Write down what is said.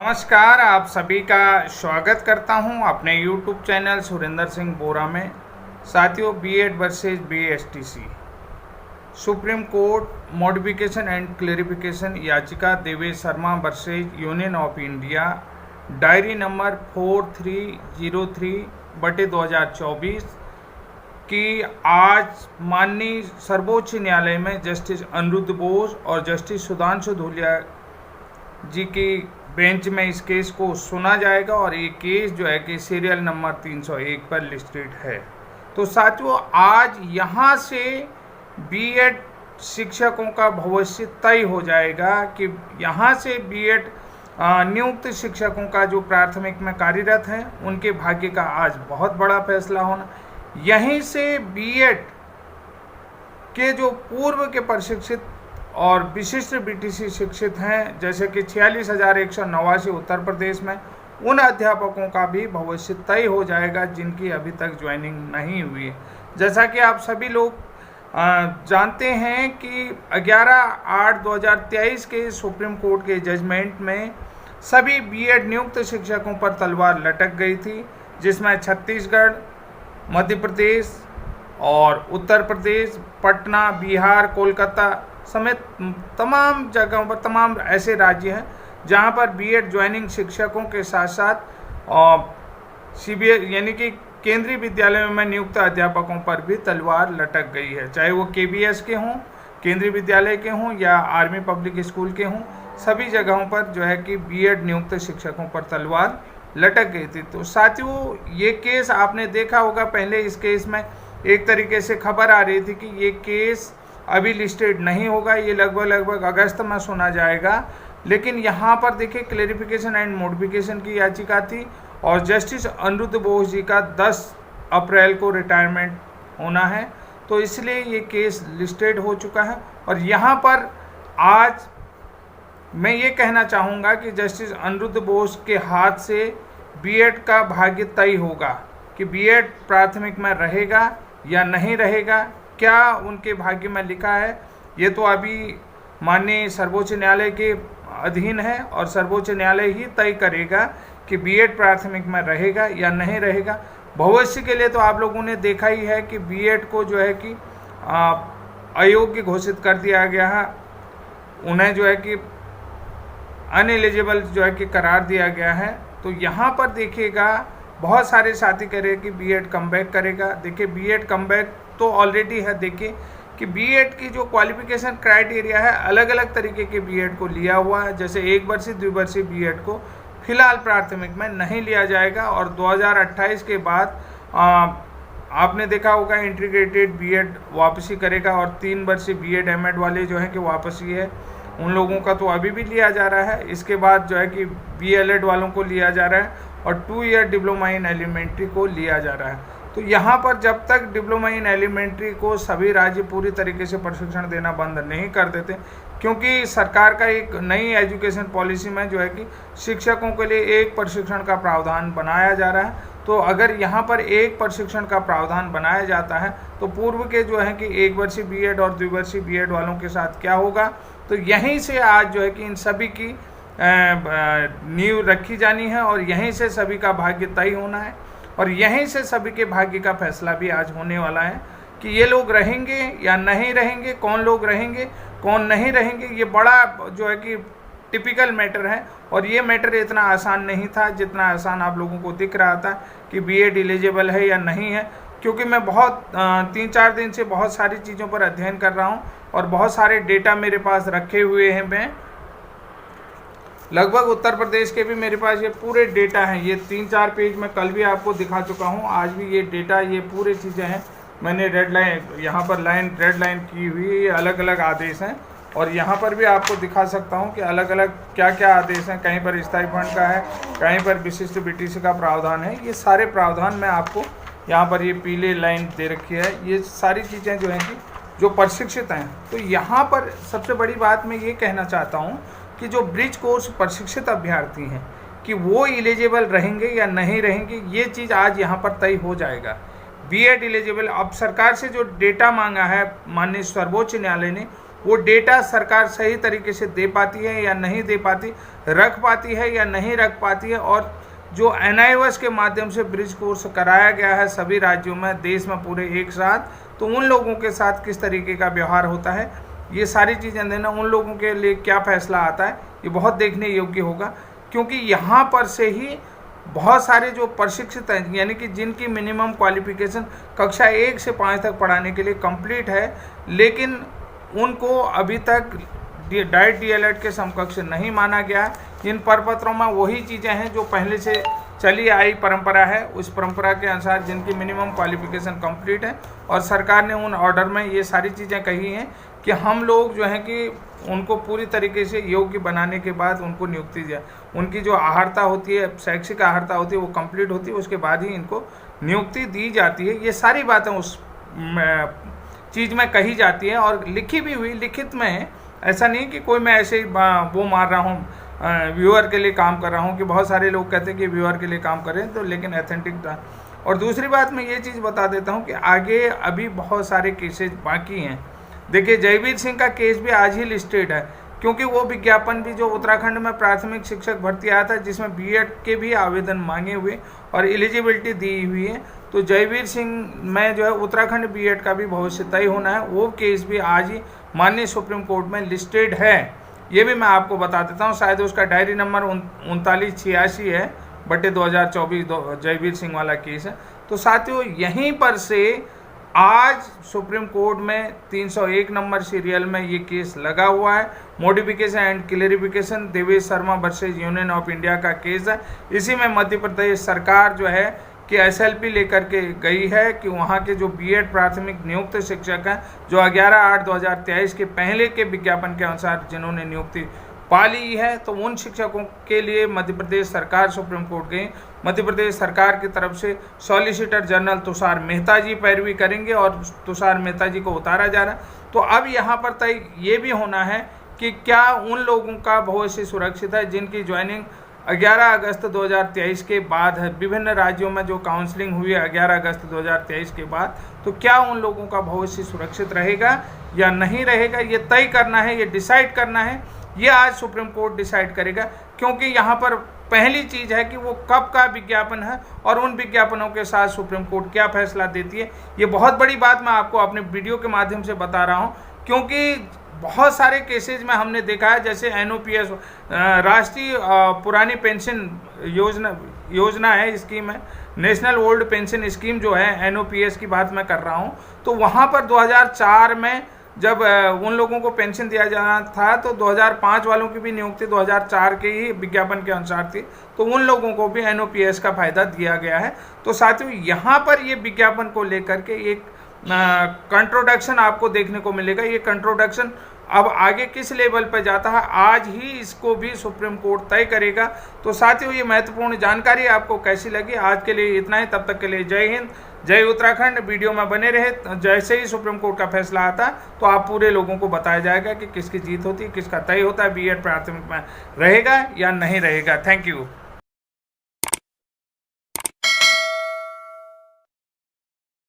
नमस्कार, आप सभी का स्वागत करता हूं अपने YouTube चैनल सुरेंद्र सिंह बोरा में। साथियों, BEd versus BSTC supreme court modification and clarification याचिका Devesh Sharma versus union of India diary number 4303/2024 की आज माननीय सर्वोच्च न्यायालय में जस्टिस अनिरुद्ध बोस और जस्टिस सुधांशु धूलिया जी की बेंच में इस केस को सुना जाएगा और ये केस जो है कि सीरियल नंबर 301 पर लिस्टेड है। तो साथियों, आज यहाँ से बीएड शिक्षकों का भविष्य तय हो जाएगा कि यहाँ से बीएड नियुक्त शिक्षकों का जो प्राथमिक में कार्यरत हैं उनके भाग्य का आज बहुत बड़ा फैसला होना। यहीं से बीएड के जो पूर्व के प्रशिक्षित और विशिष्ट बीटीसी शिक्षित हैं, जैसे कि 46,189 उत्तर प्रदेश में, उन अध्यापकों का भी भविष्य तय हो जाएगा जिनकी अभी तक ज्वाइनिंग नहीं हुई है। जैसा कि आप सभी लोग जानते हैं कि 11/8/2023 के सुप्रीम कोर्ट के जजमेंट में सभी बीएड नियुक्त शिक्षकों पर तलवार लटक गई थी, जिसमें छत्तीसगढ़, मध्य प्रदेश और उत्तर प्रदेश, पटना, बिहार, कोलकाता समेत तमाम जगहों पर, तमाम ऐसे राज्य हैं जहां पर बीएड ज्वाइनिंग शिक्षकों के साथ साथ सीबीएस यानी कि केंद्रीय विद्यालयों में नियुक्त अध्यापकों पर भी तलवार लटक गई है। चाहे वो केबीएस के हों, केंद्रीय विद्यालय के हों या आर्मी पब्लिक स्कूल के हों, सभी जगहों पर जो है कि बीएड नियुक्त शिक्षकों पर तलवार लटक गई थी। तो साथियों, ये केस आपने देखा होगा, पहले इस केस में एक तरीके से खबर आ रही थी कि ये केस अभी लिस्टेड नहीं होगा, ये लगभग अगस्त में सुना जाएगा। लेकिन यहाँ पर देखिए, क्लेरिफिकेशन एंड मॉडिफिकेशन की याचिका थी और जस्टिस अनिरुद्ध बोस जी का 10 अप्रैल को रिटायरमेंट होना है, तो इसलिए ये केस लिस्टेड हो चुका है। और यहाँ पर आज मैं ये कहना चाहूँगा कि जस्टिस अनिरुद्ध बोस के हाथ से बीएड का भाग्य तय होगा कि बीएड प्राथमिक में रहेगा या नहीं रहेगा। क्या उनके भाग्य में लिखा है, ये तो अभी माननीय सर्वोच्च न्यायालय के अधीन है और सर्वोच्च न्यायालय ही तय करेगा कि बीएड प्राथमिक में रहेगा या नहीं रहेगा। भविष्य के लिए तो आप लोगों ने देखा ही है कि बीएड को जो है कि अयोग्य घोषित कर दिया गया है, उन्हें जो है कि अनएलिजिबल जो है कि करार दिया गया है। तो यहाँ पर देखिएगा, बहुत सारे साथी कह रहे हैं कि बीएड कमबैक करेगा। देखिए, बीएड कमबैक तो ऑलरेडी है। देखिए कि बीएड की जो क्वालिफिकेशन क्राइटेरिया है, अलग अलग तरीके के बीएड को लिया हुआ है। जैसे 1 वर्षीय, 2 वर्षीय बीएड को फिलहाल प्राथमिक में नहीं लिया जाएगा और 2028 के बाद आपने देखा होगा इंटीग्रेटेड बीएड वापसी करेगा और 3 वर्षीय बीएड एमएड वाले जो हैं कि वापसी है, उन लोगों का तो अभी भी लिया जा रहा है। इसके बाद जो है कि बीएलएड वालों को लिया जा रहा है और 2 ईयर डिप्लोमा इन एलिमेंट्री को लिया जा रहा है। तो यहाँ पर जब तक डिप्लोमा इन एलिमेंट्री को सभी राज्य पूरी तरीके से प्रशिक्षण देना बंद नहीं कर देते, क्योंकि सरकार का एक नई एजुकेशन पॉलिसी में जो है कि शिक्षकों के लिए एक प्रशिक्षण का प्रावधान बनाया जा रहा है। तो अगर यहाँ पर एक प्रशिक्षण का प्रावधान बनाया जाता है तो पूर्व के जो है कि 1 वर्षीय बीएड और 2 वर्षीय बीएड वालों के साथ क्या होगा। तो यहीं से आज जो है कि इन सभी की नींव रखी जानी है और यहीं से सभी का भाग्य तय होना है और यहीं से सभी के भाग्य का फैसला भी आज होने वाला है कि ये लोग रहेंगे या नहीं रहेंगे, कौन लोग रहेंगे, कौन नहीं रहेंगे। ये बड़ा जो है कि टिपिकल मैटर है और ये मैटर इतना आसान नहीं था जितना आसान आप लोगों को दिख रहा था कि बीएड एलिजिबल है या नहीं है। क्योंकि मैं बहुत 3-4 दिन से बहुत सारी चीज़ों पर अध्ययन कर रहा हूँ और बहुत सारे डेटा मेरे पास रखे हुए हैं। मैं लगभग उत्तर प्रदेश के भी मेरे पास ये पूरे डेटा हैं। ये 3-4 पेज में कल भी आपको दिखा चुका हूँ, आज भी ये डेटा, ये पूरे चीज़ें हैं। मैंने रेड लाइन यहाँ पर रेड लाइन की हुई है, ये अलग अलग आदेश हैं और यहाँ पर भी आपको दिखा सकता हूँ कि अलग अलग क्या क्या आदेश हैं। कहीं पर स्थायी फंड का है, कहीं पर विशिष्ट बीटीसी का प्रावधान है। ये सारे प्रावधान मैं आपको यहाँ पर ये पीले लाइन दे रखी है। ये सारी चीज़ें जो हैं कि जो प्रशिक्षित हैं। तो यहाँ पर सबसे बड़ी बात मैं ये कहना चाहता हूँ कि जो ब्रिज कोर्स प्रशिक्षित अभ्यर्थी हैं कि वो एलिजिबल रहेंगे या नहीं रहेंगे, ये चीज़ आज यहाँ पर तय हो जाएगा। बीएड एलिजिबल, अब सरकार से जो डेटा मांगा है माननीय सर्वोच्च न्यायालय ने, वो डेटा सरकार सही तरीके से दे पाती है या नहीं दे पाती, रख पाती है या नहीं रख पाती है, और जो NIOS के माध्यम से ब्रिज कोर्स कराया गया है सभी राज्यों में, देश में पूरे एक साथ, तो उन लोगों के साथ किस तरीके का व्यवहार होता है, ये सारी चीज़ें देना, उन लोगों के लिए क्या फैसला आता है, ये बहुत देखने योग्य होगा। क्योंकि यहाँ पर से ही बहुत सारे जो प्रशिक्षित हैं, यानी कि जिनकी मिनिमम क्वालिफिकेशन कक्षा 1 से 5 तक पढ़ाने के लिए कंप्लीट है, लेकिन उनको अभी तक डाइट DLED के समकक्ष नहीं माना गया है। इन प्रपत्रों में वही चीज़ें हैं जो पहले से चली आई परंपरा है, उस परंपरा के अनुसार जिनकी मिनिमम क्वालिफिकेशन कंप्लीट है, और सरकार ने उन ऑर्डर में ये सारी चीज़ें कही हैं कि हम लोग जो हैं कि उनको पूरी तरीके से योग्य बनाने के बाद उनको नियुक्ति दिया, उनकी जो आहारता होती है, शैक्षिक आहारता होती है, वो कंप्लीट होती है, उसके बाद ही इनको नियुक्ति दी जाती है। ये सारी बातें उस चीज़ में कही जाती है और लिखी भी हुई, लिखित में है। ऐसा नहीं कि कोई मैं ऐसे ही वो मार रहा हूँ, व्यूअर के लिए काम कर रहा हूँ, कि बहुत सारे लोग कहते हैं कि व्यूअर के लिए काम करें, तो लेकिन एथेंटिक। और दूसरी बात मैं ये चीज़ बता देता हूँ कि आगे अभी बहुत सारे केसेज बाकी हैं। देखिए, जयवीर सिंह का केस भी आज ही लिस्टेड है, क्योंकि वो विज्ञापन भी जो उत्तराखंड में प्राथमिक शिक्षक भर्ती आया था, जिसमें BEd के भी आवेदन मांगे हुए और एलिजिबिलिटी दी हुई है, तो जयवीर सिंह में जो है उत्तराखंड BEd का भी भविष्य तय होना है। वो केस भी आज ही माननीय सुप्रीम कोर्ट में लिस्टेड है, ये भी मैं आपको बता देता हूँ। शायद उसका डायरी नंबर 3986 है बटे 2024 जयवीर सिंह वाला केस है। तो साथियों, यहीं पर से आज सुप्रीम कोर्ट में 301 नंबर सीरियल में ये केस लगा हुआ है। Modification and clarification Devesh Sharma versus union of India का केस है। इसी में मध्य प्रदेश सरकार जो है कि SLP लेकर के गई है कि वहाँ के जो BEd प्राथमिक नियुक्त शिक्षक हैं, जो 11/8/2023 के पहले के विज्ञापन के अनुसार जिन्होंने नियुक्ति पा ली है, तो उन शिक्षकों के लिए मध्य प्रदेश सरकार सुप्रीम कोर्ट गई। मध्य प्रदेश सरकार की तरफ से सॉलिसिटर जनरल तुषार मेहता जी पैरवी करेंगे और तुषार मेहता जी को उतारा जा रहा है। तो अब यहाँ पर तय ये भी होना है कि क्या उन लोगों का भविष्य सुरक्षित है जिनकी ज्वाइनिंग 11 अगस्त 2023 के बाद है। विभिन्न राज्यों में जो काउंसलिंग हुई है 11 अगस्त 2023 के बाद, तो क्या उन लोगों का भविष्य सुरक्षित रहेगा या नहीं रहेगा, ये तय करना है, ये डिसाइड करना है। ये आज सुप्रीम कोर्ट डिसाइड करेगा, क्योंकि यहाँ पर पहली चीज़ है कि वो कब का विज्ञापन है और उन विज्ञापनों के साथ सुप्रीम कोर्ट क्या फैसला देती है। ये बहुत बड़ी बात मैं आपको अपने वीडियो के माध्यम से बता रहा हूँ, क्योंकि बहुत सारे केसेज में हमने देखा है, जैसे NOPS राष्ट्रीय पुरानी पेंशन योजना है, स्कीम है, नेशनल ओल्ड पेंशन स्कीम जो है, NOPS की बात मैं कर रहा हूँ। तो वहाँ पर 2004 में जब उन लोगों को पेंशन दिया जाना था, तो 2005 वालों की भी नियुक्ति 2004 के ही विज्ञापन के अनुसार थी, तो उन लोगों को भी NOPS का फायदा दिया गया है। तो साथियों, यहाँ पर ये विज्ञापन को लेकर के एक कंट्रोडक्शन आपको देखने को मिलेगा। ये कंट्रोडक्शन अब आगे किस लेवल पर जाता है, आज ही इसको भी सुप्रीम कोर्ट तय करेगा। तो साथियों, ये महत्वपूर्ण जानकारी आपको कैसी लगी? आज के लिए इतना ही, तब तक के लिए जय हिंद, जय उत्तराखंड। वीडियो में बने रहे। जैसे ही सुप्रीम कोर्ट का फैसला आता है तो आप पूरे लोगों को बताया जाएगा कि किसकी जीत होती है, किसका तय होता है, BEd प्राथमिक में रहेगा या नहीं रहेगा। Thank you.